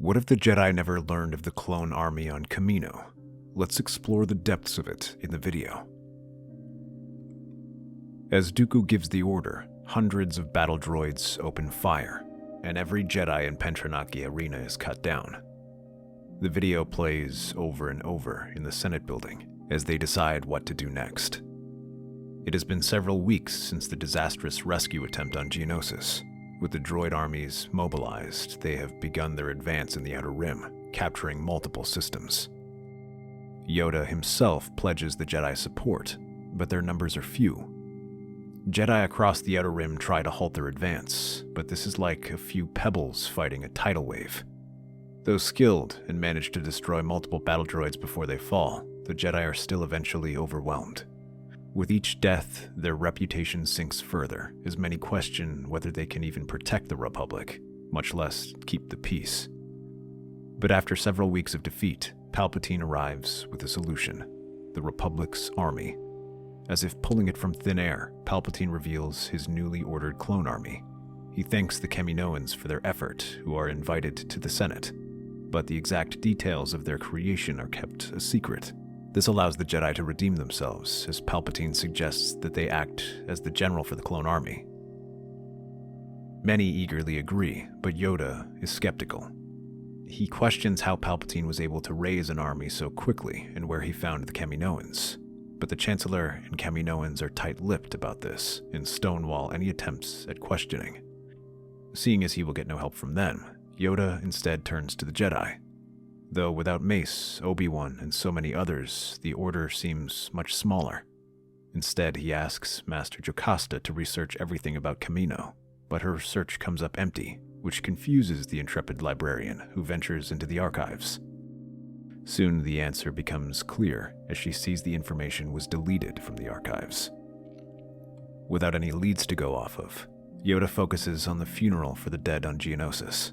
What if the Jedi never learned of the clone army on Kamino? Let's explore the depths of it in the video. As Dooku gives the order, hundreds of battle droids open fire, and every Jedi in Petranaki arena is cut down. The video plays over and over in the Senate building as they decide what to do next. It has been several weeks since the disastrous rescue attempt on Geonosis. With the droid armies mobilized, they have begun their advance in the Outer Rim, capturing multiple systems. Yoda himself pledges the Jedi support, but their numbers are few. Jedi across the Outer Rim try to halt their advance, but this is like a few pebbles fighting a tidal wave. Though skilled and manage to destroy multiple battle droids before they fall, the Jedi are still eventually overwhelmed. With each death, their reputation sinks further, as many question whether they can even protect the Republic, much less keep the peace. But after several weeks of defeat, Palpatine arrives with a solution: the Republic's army. As if pulling it from thin air, Palpatine reveals his newly ordered clone army. He thanks the Kaminoans for their effort, who are invited to the Senate, but the exact details of their creation are kept a secret. This allows the Jedi to redeem themselves, as Palpatine suggests that they act as the general for the clone army. Many eagerly agree, but Yoda is skeptical. He questions how Palpatine was able to raise an army so quickly and where he found the Kaminoans. But the Chancellor and Kaminoans are tight-lipped about this and stonewall any attempts at questioning. Seeing as he will get no help from them, Yoda instead turns to the Jedi. Though without Mace, Obi-Wan, and so many others, the Order seems much smaller. Instead, he asks Master Jocasta to research everything about Kamino, but her research comes up empty, which confuses the intrepid librarian who ventures into the archives. Soon the answer becomes clear as she sees the information was deleted from the archives. Without any leads to go off of, Yoda focuses on the funeral for the dead on Geonosis.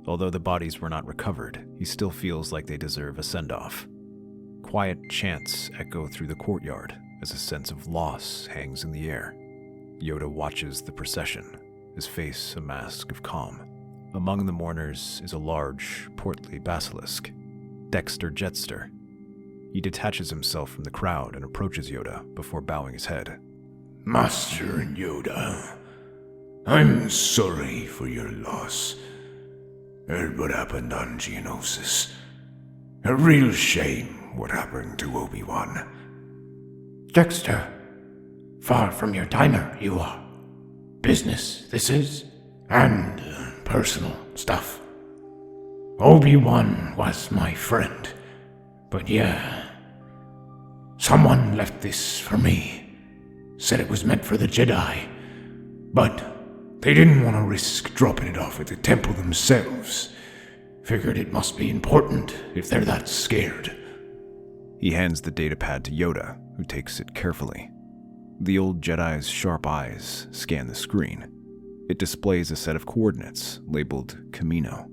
Although the bodies were not recovered, he still feels like they deserve a send-off. Quiet chants echo through the courtyard as a sense of loss hangs in the air. Yoda watches the procession, his face a mask of calm. Among the mourners is a large, portly basilisk, Dexter Jetster. He detaches himself from the crowd and approaches Yoda before bowing his head. Master Yoda, I'm sorry for your loss. Heard what happened on Geonosis. A real shame what happened to Obi-Wan. Dexter, far from your timer you are. Business, this is, and personal stuff. Obi-Wan was my friend, but yeah, someone left this for me. Said it was meant for the Jedi, but they didn't want to risk dropping it off at the temple themselves. Figured it must be important if they're that scared. He hands the datapad to Yoda, who takes it carefully. The old Jedi's sharp eyes scan the screen. It displays a set of coordinates labeled Kamino,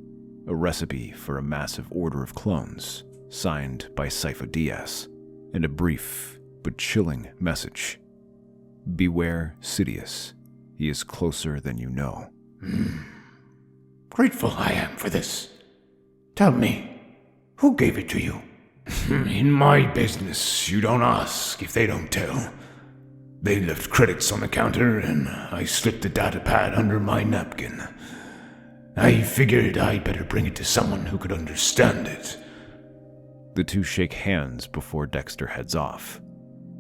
a recipe for a massive order of clones, signed by Sifo Dyas, and a brief but chilling message. Beware Sidious. He is closer than you know. Grateful I am for this. Tell me, who gave it to you? In my business, you don't ask if they don't tell. They left credits on the counter, and I slipped the datapad under my napkin. I figured I'd better bring it to someone who could understand it. The two shake hands before Dexter heads off.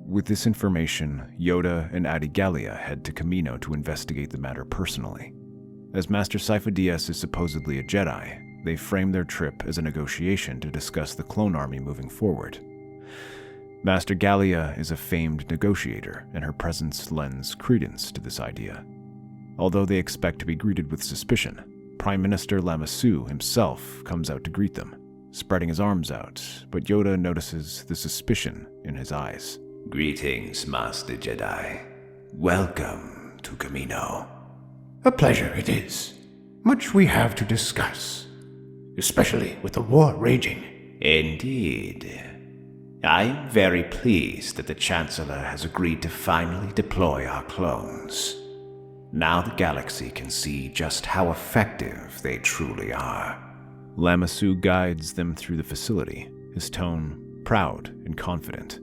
With this information, Yoda and Adi Gallia head to Kamino to investigate the matter personally. As Master Sifo Dyas is supposedly a Jedi, they frame their trip as a negotiation to discuss the clone army moving forward. Master Gallia is a famed negotiator, and her presence lends credence to this idea. Although they expect to be greeted with suspicion, Prime Minister Lamassu himself comes out to greet them, spreading his arms out, but Yoda notices the suspicion in his eyes. Greetings, Master Jedi. Welcome to Kamino. A pleasure it is. Much we have to discuss, especially with the war raging. Indeed. I am very pleased that the Chancellor has agreed to finally deploy our clones. Now the galaxy can see just how effective they truly are. Lamassu guides them through the facility, his tone proud and confident.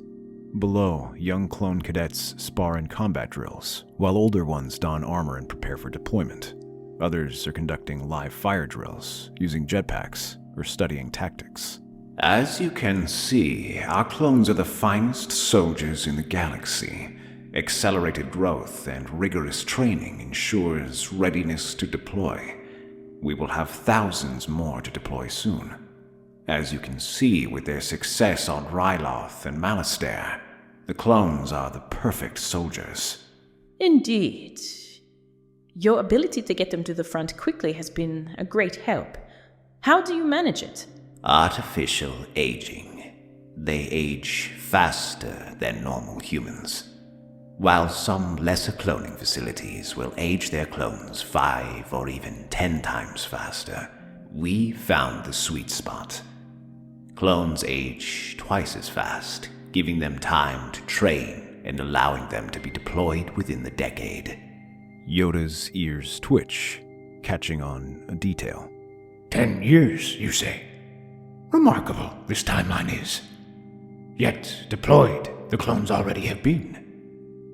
Below, young clone cadets spar in combat drills, while older ones don armor and prepare for deployment. Others are conducting live fire drills, using jetpacks, or studying tactics. As you can see, our clones are the finest soldiers in the galaxy. Accelerated growth and rigorous training ensures readiness to deploy. We will have thousands more to deploy soon. As you can see with their success on Ryloth and Malastare, the clones are the perfect soldiers. Indeed. Your ability to get them to the front quickly has been a great help. How do you manage it? Artificial aging. They age faster than normal humans. While some lesser cloning facilities will age their clones 5 or even 10 times faster, we found the sweet spot. Clones age twice as fast, giving them time to train and allowing them to be deployed within the decade. Yoda's ears twitch, catching on a detail. 10 years, you say? Remarkable, this timeline is. Yet, deployed, the clones already have been.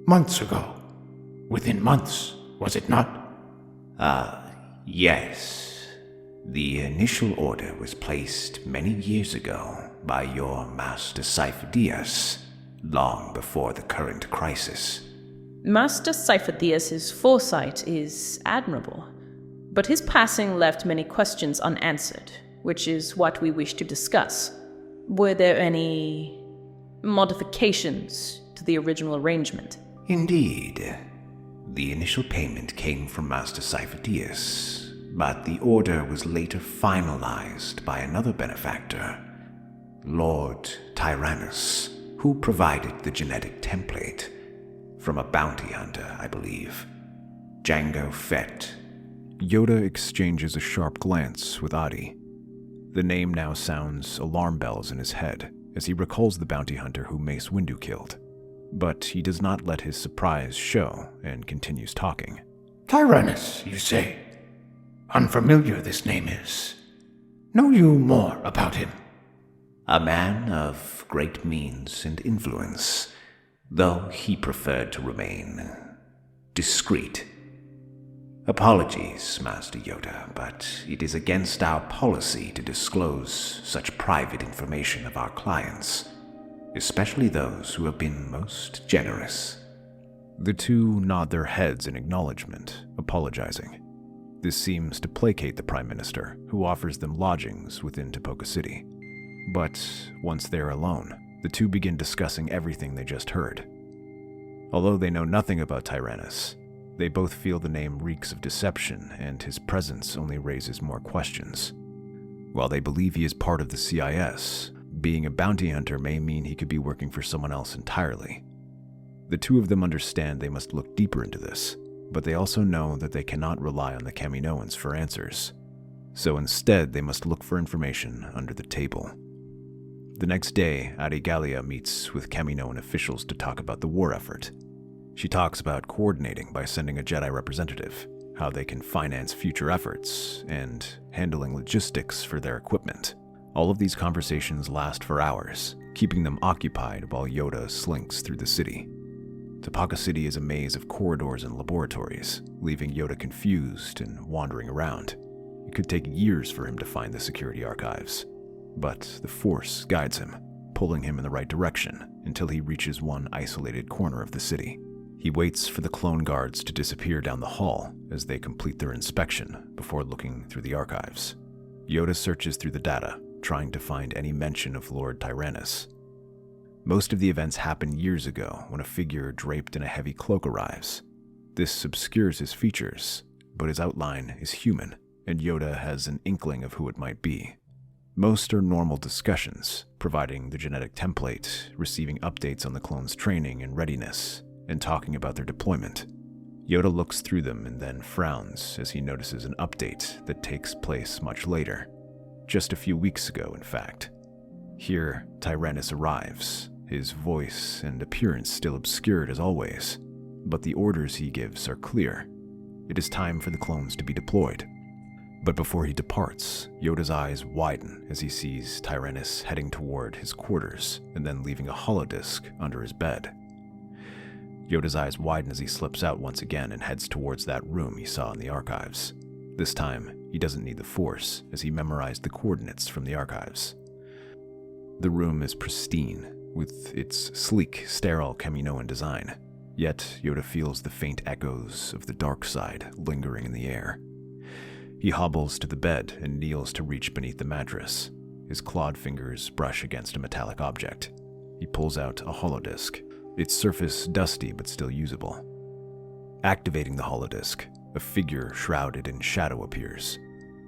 Months ago. Within months, was it not? Yes. The initial order was placed many years ago by your Master Sifo-Dyas, long before the current crisis. Master Sifo-Dyas' foresight is admirable, but his passing left many questions unanswered, which is what we wish to discuss. Were there any modifications to the original arrangement? Indeed. The initial payment came from Master Sifo-Dyas, but the order was later finalized by another benefactor, Lord Tyrannus, who provided the genetic template from a bounty hunter, I believe, Jango Fett. Yoda exchanges a sharp glance with Adi. The name now sounds alarm bells in his head as he recalls the bounty hunter who Mace Windu killed. But he does not let his surprise show and continues talking. Tyrannus, you say? Unfamiliar this name is. Know you more about him? A man of great means and influence, though he preferred to remain discreet. Apologies, Master Yoda, but it is against our policy to disclose such private information of our clients, especially those who have been most generous. The two nod their heads in acknowledgement, apologizing. This seems to placate the Prime Minister, who offers them lodgings within Tipoca City. But once they're alone, the two begin discussing everything they just heard. Although they know nothing about Tyrannus, they both feel the name reeks of deception, and his presence only raises more questions. While they believe he is part of the CIS, being a bounty hunter may mean he could be working for someone else entirely. The two of them understand they must look deeper into this, but they also know that they cannot rely on the Kaminoans for answers. So instead, they must look for information under the table. The next day, Adigalia meets with Kaminoan officials to talk about the war effort. She talks about coordinating by sending a Jedi representative, how they can finance future efforts, and handling logistics for their equipment. All of these conversations last for hours, keeping them occupied while Yoda slinks through the city. Tipoca City is a maze of corridors and laboratories, leaving Yoda confused and wandering around. It could take years for him to find the security archives, but the Force guides him, pulling him in the right direction until he reaches one isolated corner of the city. He waits for the clone guards to disappear down the hall as they complete their inspection before looking through the archives. Yoda searches through the data, trying to find any mention of Lord Tyrannus. Most of the events happen years ago when a figure draped in a heavy cloak arrives. This obscures his features, but his outline is human, and Yoda has an inkling of who it might be. Most are normal discussions, providing the genetic template, receiving updates on the clone's training and readiness, and talking about their deployment. Yoda looks through them and then frowns as he notices an update that takes place much later. Just a few weeks ago, in fact. Here, Tyrannus arrives, his voice and appearance still obscured as always, but the orders he gives are clear. It is time for the clones to be deployed. But before he departs, Yoda's eyes widen as he sees Tyrannus heading toward his quarters and then leaving a holodisk under his bed. Yoda's eyes widen as he slips out once again and heads towards that room he saw in the archives. This time, he doesn't need the Force, as he memorized the coordinates from the archives. The room is pristine, with its sleek, sterile Kaminoan design, yet Yoda feels the faint echoes of the dark side lingering in the air. He hobbles to the bed and kneels to reach beneath the mattress. His clawed fingers brush against a metallic object. He pulls out a holodisk, its surface dusty but still usable. Activating the holodisk, a figure shrouded in shadow appears.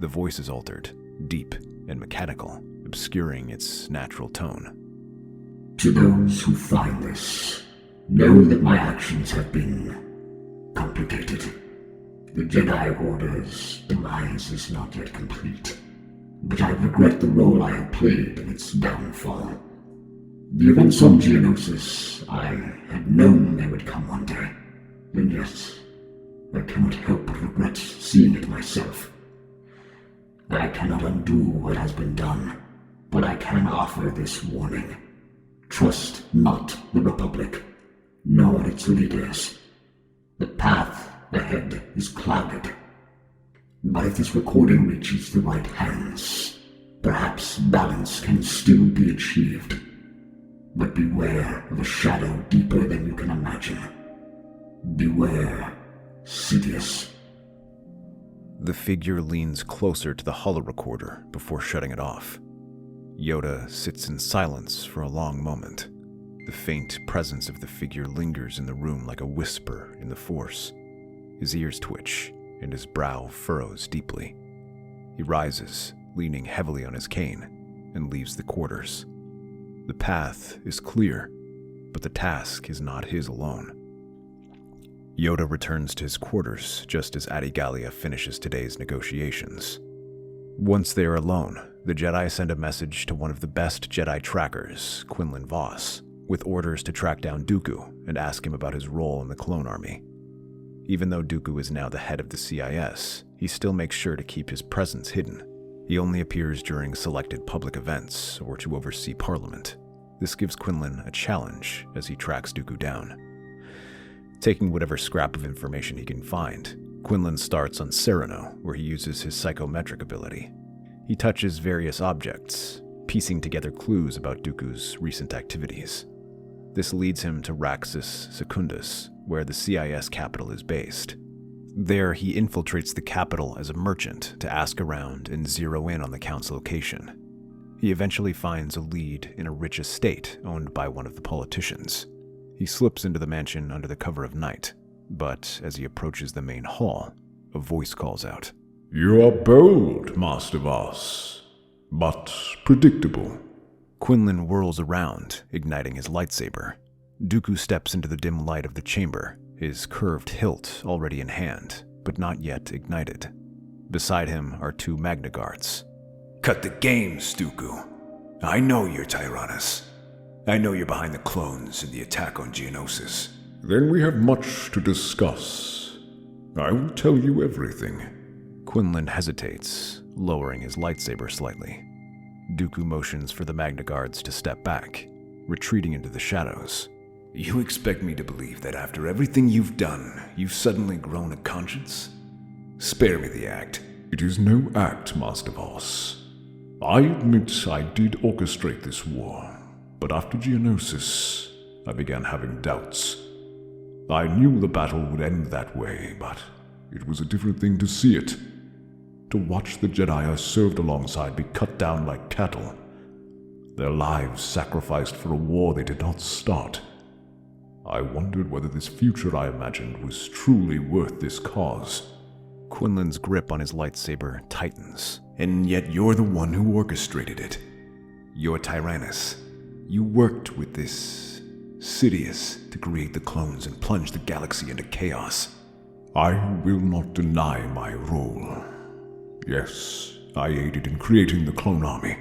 The voice is altered, deep and mechanical, obscuring its natural tone. To those who find this, know that my actions have been complicated. The Jedi Order's demise is not yet complete, but I regret the role I have played in its downfall. The events on Geonosis, I had known they would come one day, and yet I cannot help but regret seeing it myself. I cannot undo what has been done, but I can offer this warning. Trust not the Republic, nor its leaders. The path ahead is clouded. But if this recording reaches the right hands, perhaps balance can still be achieved. But beware of a shadow deeper than you can imagine. Beware, Sidious. The figure leans closer to the holorecorder before shutting it off. Yoda sits in silence for a long moment. The faint presence of the figure lingers in the room like a whisper in the Force. His ears twitch, and his brow furrows deeply. He rises, leaning heavily on his cane, and leaves the quarters. The path is clear, but the task is not his alone. Yoda returns to his quarters just as Adigalia finishes today's negotiations. Once they are alone, the Jedi send a message to one of the best Jedi trackers, Quinlan Voss, with orders to track down Dooku and ask him about his role in the clone army. Even though Dooku is now the head of the CIS, he still makes sure to keep his presence hidden. He only appears during selected public events or to oversee Parliament. This gives Quinlan a challenge as he tracks Dooku down. Taking whatever scrap of information he can find, Quinlan starts on Sereno, where he uses his psychometric ability. He touches various objects, piecing together clues about Dooku's recent activities. This leads him to Raxus Secundus, where the CIS capital is based. There, he infiltrates the capital as a merchant to ask around and zero in on the Count's location. He eventually finds a lead in a rich estate owned by one of the politicians. He slips into the mansion under the cover of night, but as he approaches the main hall, a voice calls out. You are bold, Master Voss, but predictable. Quinlan whirls around, igniting his lightsaber. Dooku steps into the dim light of the chamber, his curved hilt already in hand, but not yet ignited. Beside him are two Magna Guards. Cut the games, Dooku. I know you're Tyrannus. I know you're behind the clones and the attack on Geonosis. Then we have much to discuss. I will tell you everything. Quinlan hesitates, lowering his lightsaber slightly. Dooku motions for the Magna Guards to step back, retreating into the shadows. You expect me to believe that after everything you've done, you've suddenly grown a conscience? Spare me the act. It is no act, Master Voss. I admit I did orchestrate this war, but after Geonosis, I began having doubts. I knew the battle would end that way, but it was a different thing to see it. To watch the Jedi I served alongside be cut down like cattle. Their lives sacrificed for a war they did not start. I wondered whether this future I imagined was truly worth this cause. Quinlan's grip on his lightsaber tightens. And yet you're the one who orchestrated it. You're Tyrannus. You worked with this Sidious to create the clones and plunge the galaxy into chaos. I will not deny my role. Yes, I aided in creating the clone army.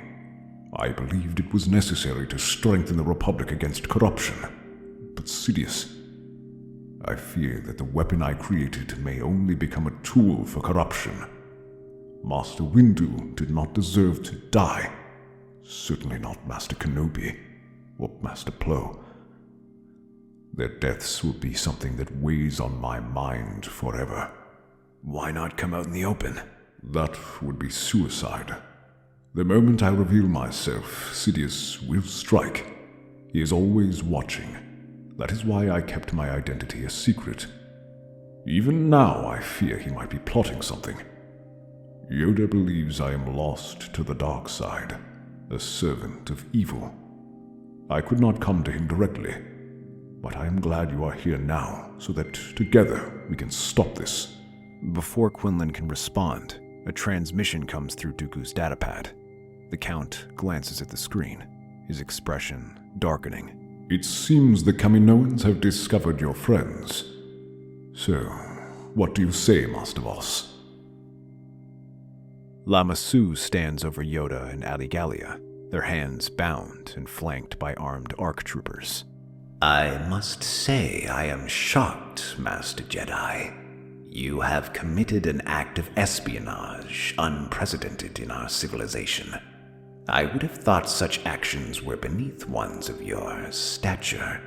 I believed it was necessary to strengthen the Republic against corruption. But Sidious, I fear that the weapon I created may only become a tool for corruption. Master Windu did not deserve to die. Certainly not Master Kenobi or Master Plo. Their deaths will be something that weighs on my mind forever. Why not come out in the open? That would be suicide. The moment I reveal myself, Sidious will strike. He is always watching. That is why I kept my identity a secret. Even now, I fear he might be plotting something. Yoda believes I am lost to the dark side, a servant of evil. I could not come to him directly, but I am glad you are here now, so that together we can stop this. Before Quinlan can respond, a transmission comes through Dooku's datapad. The Count glances at the screen, his expression darkening. It seems the Kaminoans have discovered your friends. So, what do you say, Master Voss? Lama Su stands over Yoda and Aligalia, their hands bound and flanked by armed ARC troopers. I must say I am shocked, Master Jedi. You have committed an act of espionage unprecedented in our civilization. I would have thought such actions were beneath ones of your stature.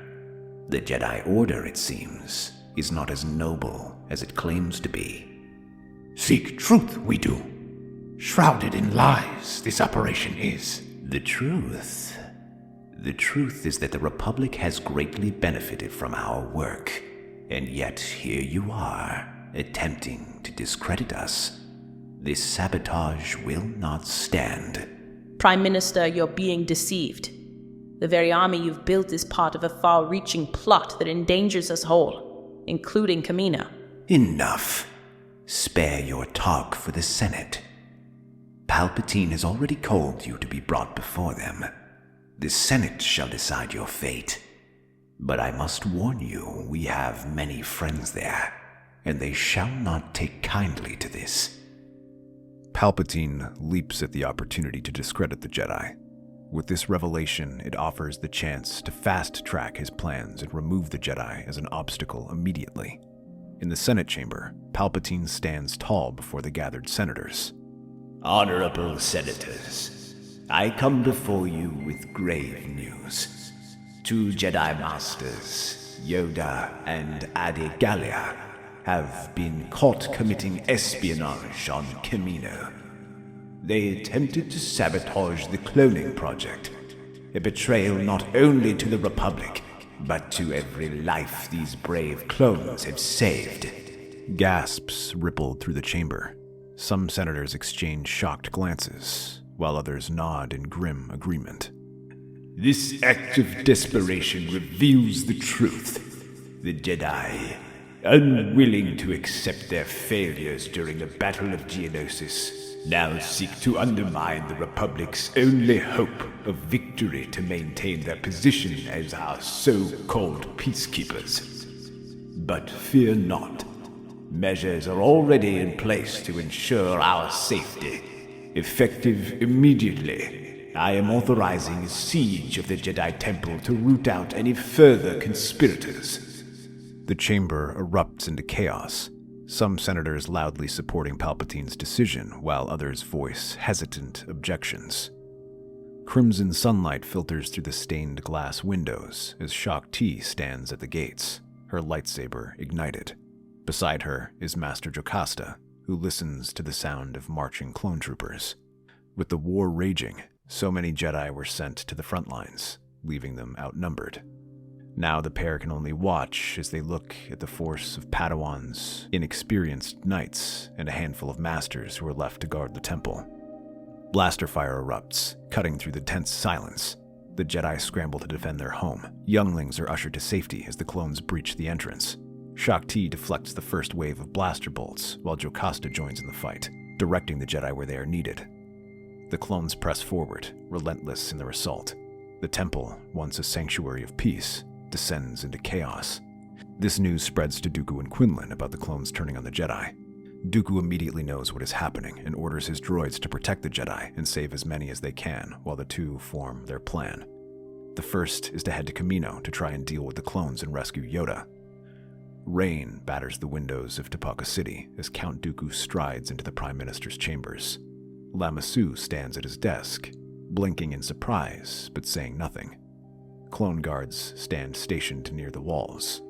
The Jedi Order, it seems, is not as noble as it claims to be. Seek truth, we do. Shrouded in lies, this operation is. The truth is that the Republic has greatly benefited from our work, and yet here you are, attempting to discredit us. This sabotage will not stand. Prime Minister, you're being deceived. The very army you've built is part of a far-reaching plot that endangers us all, including Kamino. Enough. Spare your talk for the Senate. Palpatine has already called you to be brought before them. The Senate shall decide your fate. But I must warn you, we have many friends there, and they shall not take kindly to this. Palpatine leaps at the opportunity to discredit the Jedi. With this revelation, it offers the chance to fast-track his plans and remove the Jedi as an obstacle immediately. In the Senate chamber, Palpatine stands tall before the gathered senators. Honorable Senators, I come before you with grave news. 2 Jedi Masters, Yoda and Aligalia, have been caught committing espionage on Kamino. They attempted to sabotage the cloning project, a betrayal not only to the Republic, but to every life these brave clones have saved. Gasps rippled through the chamber. Some senators exchange shocked glances, while others nod in grim agreement. This act of desperation reveals the truth. The Jedi, unwilling to accept their failures during the Battle of Geonosis, now seek to undermine the Republic's only hope of victory to maintain their position as our so-called peacekeepers. But fear not. Measures are already in place to ensure our safety. Effective immediately, I am authorizing a siege of the Jedi Temple to root out any further conspirators. The chamber erupts into chaos, some senators loudly supporting Palpatine's decision, while others voice hesitant objections. Crimson sunlight filters through the stained glass windows as Shaak Ti stands at the gates, her lightsaber ignited. Beside her is Master Jocasta, who listens to the sound of marching clone troopers. With the war raging, so many Jedi were sent to the front lines, leaving them outnumbered. Now the pair can only watch as they look at the force of Padawans, inexperienced knights, and a handful of masters who are left to guard the temple. Blaster fire erupts, cutting through the tense silence. The Jedi scramble to defend their home. Younglings are ushered to safety as the clones breach the entrance. Shaak Ti deflects the first wave of blaster bolts, while Jocasta joins in the fight, directing the Jedi where they are needed. The clones press forward, relentless in their assault. The temple, once a sanctuary of peace, descends into chaos. This news spreads to Dooku and Quinlan about the clones turning on the Jedi. Dooku immediately knows what is happening and orders his droids to protect the Jedi and save as many as they can while the two form their plan. The first is to head to Kamino to try and deal with the clones and rescue Yoda. Rain batters the windows of Tapaka City as Count Dooku strides into the Prime Minister's chambers. Lama Su stands at his desk, blinking in surprise but saying nothing. Clone guards stand stationed near the walls.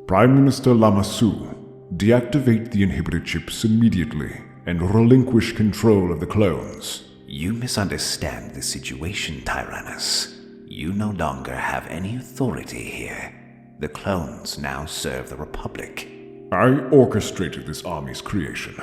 Prime Minister Lama Su, deactivate the inhibitor chips immediately and relinquish control of the clones. You misunderstand the situation, Tyrannus. You no longer have any authority here. The clones now serve the Republic. I orchestrated this army's creation.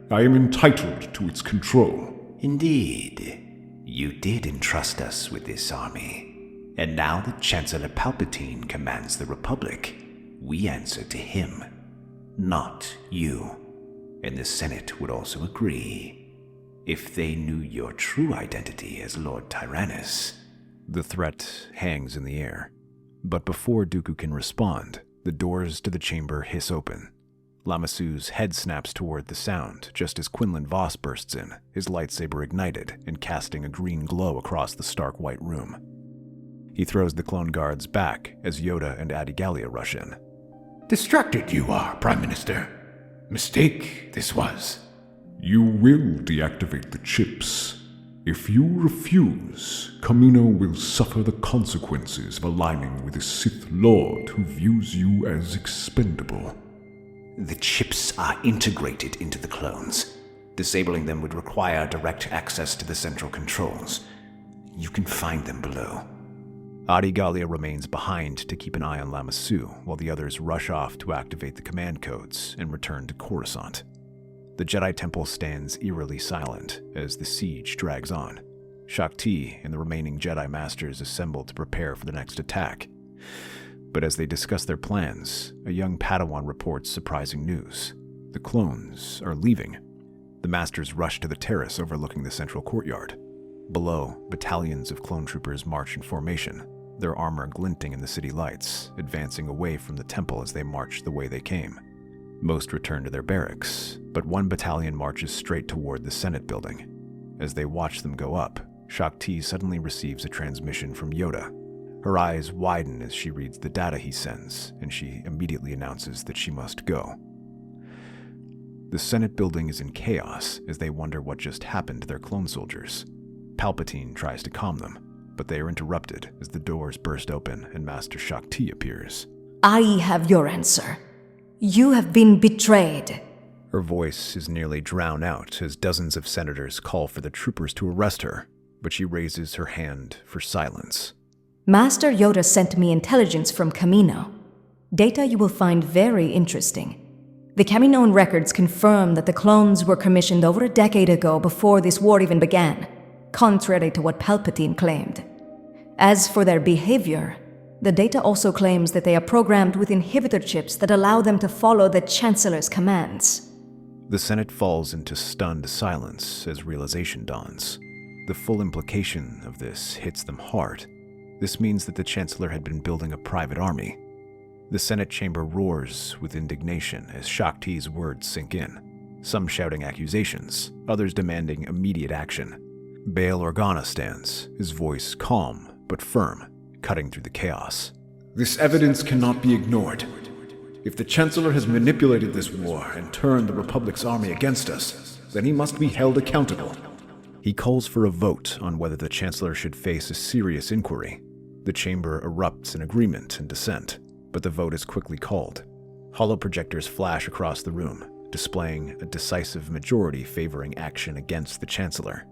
I am entitled to its control. Indeed. You did entrust us with this army. And now that Chancellor Palpatine commands the Republic, we answer to him, not you. And the Senate would also agree. If they knew your true identity as Lord Tyrannus. The threat hangs in the air. But before Dooku can respond, the doors to the chamber hiss open. Lama Su's head snaps toward the sound just as Quinlan Voss bursts in, his lightsaber ignited and casting a green glow across the stark white room. He throws the clone guards back as Yoda and Adi Gallia rush in. Distracted you are, Prime Minister. Mistake this was. You will deactivate the chips. If you refuse, Kamino will suffer the consequences of aligning with a Sith Lord who views you as expendable. The chips are integrated into the clones. Disabling them would require direct access to the central controls. You can find them below. Adi Gallia remains behind to keep an eye on Lama Su, while the others rush off to activate the command codes and return to Coruscant. The Jedi Temple stands eerily silent as the siege drags on. Shaak Ti and the remaining Jedi Masters assemble to prepare for the next attack. But as they discuss their plans, a young Padawan reports surprising news. The clones are leaving. The Masters rush to the terrace overlooking the central courtyard. Below, battalions of clone troopers march in formation, their armor glinting in the city lights, advancing away from the temple as they march the way they came. Most return to their barracks, but one battalion marches straight toward the Senate building. As they watch them go up, Shaak Ti suddenly receives a transmission from Yoda. Her eyes widen as she reads the data he sends, and she immediately announces that she must go. The Senate building is in chaos as they wonder what just happened to their clone soldiers. Palpatine tries to calm them, but they are interrupted as the doors burst open and Master Shaak Ti appears. I have your answer. You have been betrayed. Her voice is nearly drowned out as dozens of senators call for the troopers to arrest her, but she raises her hand for silence. Master Yoda sent me intelligence from Kamino. Data you will find very interesting. The Kaminoan records confirm that the clones were commissioned over a decade ago before this war even began, contrary to what Palpatine claimed. As for their behavior, the data also claims that they are programmed with inhibitor chips that allow them to follow the Chancellor's commands. The Senate falls into stunned silence as realization dawns. The full implication of this hits them hard. This means that the Chancellor had been building a private army. The Senate chamber roars with indignation as Shaak Ti's words sink in, some shouting accusations, others demanding immediate action. Bail Organa stands, his voice calm but firm, cutting through the chaos. This evidence cannot be ignored. If the Chancellor has manipulated this war and turned the Republic's army against us, then he must be held accountable. He calls for a vote on whether the Chancellor should face a serious inquiry. The chamber erupts in agreement and dissent, but the vote is quickly called. Holoprojectors flash across the room, displaying a decisive majority favoring action against the Chancellor.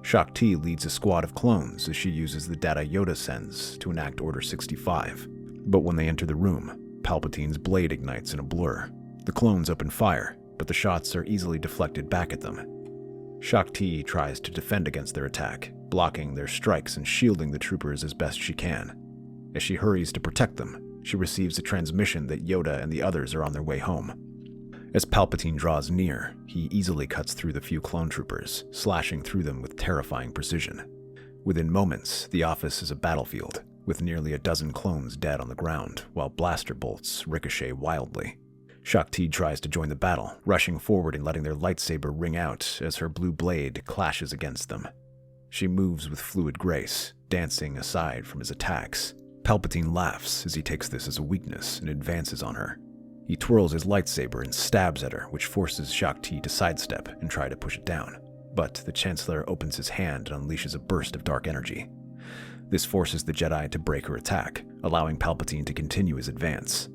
Shaak Ti leads a squad of clones as she uses the data Yoda sends to enact Order 65. But when they enter the room, Palpatine's blade ignites in a blur. The clones open fire, but the shots are easily deflected back at them. Shaak Ti tries to defend against their attack, blocking their strikes and shielding the troopers as best she can. As she hurries to protect them, she receives a transmission that Yoda and the others are on their way home. As Palpatine draws near, he easily cuts through the few clone troopers, slashing through them with terrifying precision. Within moments, the office is a battlefield, with nearly a dozen clones dead on the ground, while blaster bolts ricochet wildly. Shaak Ti tries to join the battle, rushing forward and letting their lightsaber ring out as her blue blade clashes against them. She moves with fluid grace, dancing aside from his attacks. Palpatine laughs as he takes this as a weakness and advances on her. He twirls his lightsaber and stabs at her, which forces Shaak Ti to sidestep and try to push it down. But the Chancellor opens his hand and unleashes a burst of dark energy. This forces the Jedi to break her attack, allowing Palpatine to continue his advance.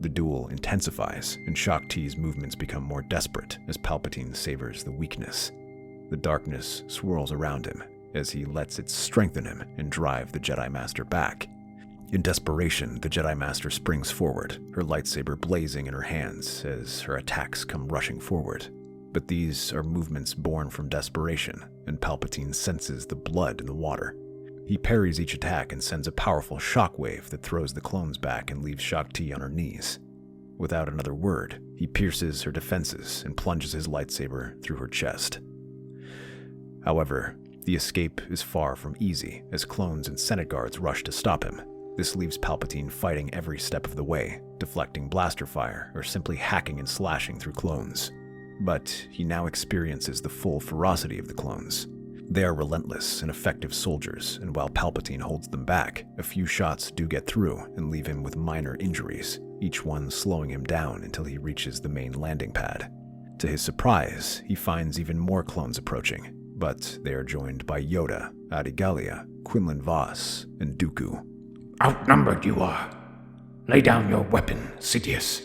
The duel intensifies, and Shaak Ti's movements become more desperate as Palpatine savors the weakness. The darkness swirls around him as he lets it strengthen him and drive the Jedi Master back. In desperation, the Jedi Master springs forward, her lightsaber blazing in her hands as her attacks come rushing forward. But these are movements born from desperation, and Palpatine senses the blood in the water. He parries each attack and sends a powerful shockwave that throws the clones back and leaves Shaak Ti on her knees. Without another word, he pierces her defenses and plunges his lightsaber through her chest. However, the escape is far from easy as clones and Senate guards rush to stop him. This leaves Palpatine fighting every step of the way, deflecting blaster fire or simply hacking and slashing through clones. But he now experiences the full ferocity of the clones. They are relentless and effective soldiers, and while Palpatine holds them back, a few shots do get through and leave him with minor injuries, each one slowing him down until he reaches the main landing pad. To his surprise, he finds even more clones approaching, but they are joined by Yoda, Adigalia, Quinlan Vos, and Dooku. Outnumbered you are. Lay down your weapon, Sidious.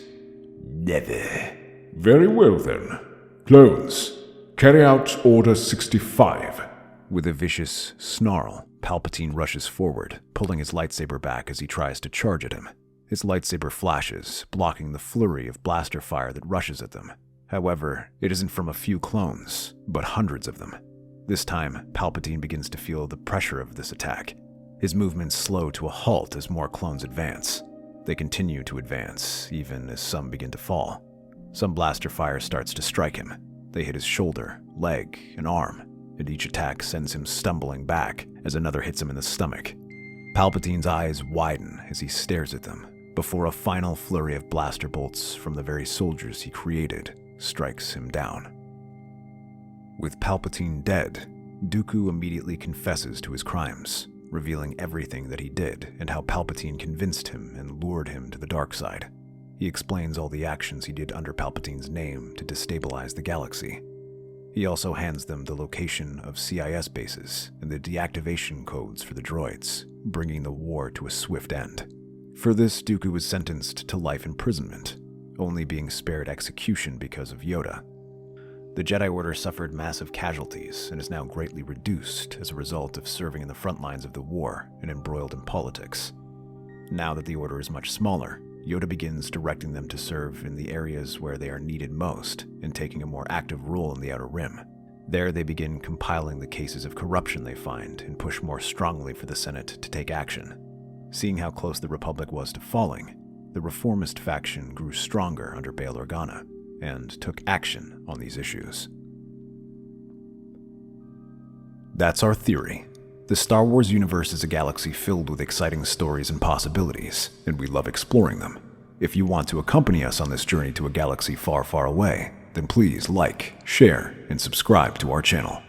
Never. Very well then. Clones, carry out Order 65. With a vicious snarl, Palpatine rushes forward, pulling his lightsaber back as he tries to charge at him. His lightsaber flashes, blocking the flurry of blaster fire that rushes at them. However, it isn't from a few clones, but hundreds of them. This time, Palpatine begins to feel the pressure of this attack. His movements slow to a halt as more clones advance. They continue to advance, even as some begin to fall. Some blaster fire starts to strike him. They hit his shoulder, leg, and arm, and each attack sends him stumbling back as another hits him in the stomach. Palpatine's eyes widen as he stares at them, before a final flurry of blaster bolts from the very soldiers he created strikes him down. With Palpatine dead, Dooku immediately confesses to his crimes, revealing everything that he did and how Palpatine convinced him and lured him to the dark side. He explains all the actions he did under Palpatine's name to destabilize the galaxy. He also hands them the location of CIS bases and the deactivation codes for the droids, bringing the war to a swift end. For this, Dooku was sentenced to life imprisonment, only being spared execution because of Yoda. The Jedi Order suffered massive casualties and is now greatly reduced as a result of serving in the front lines of the war and embroiled in politics. Now that the Order is much smaller, Yoda begins directing them to serve in the areas where they are needed most and taking a more active role in the Outer Rim. There they begin compiling the cases of corruption they find and push more strongly for the Senate to take action. Seeing how close the Republic was to falling, the reformist faction grew stronger under Bail Organa and took action on these issues. That's our theory. The Star Wars universe is a galaxy filled with exciting stories and possibilities, and we love exploring them. If you want to accompany us on this journey to a galaxy far, far away, then please like, share, and subscribe to our channel.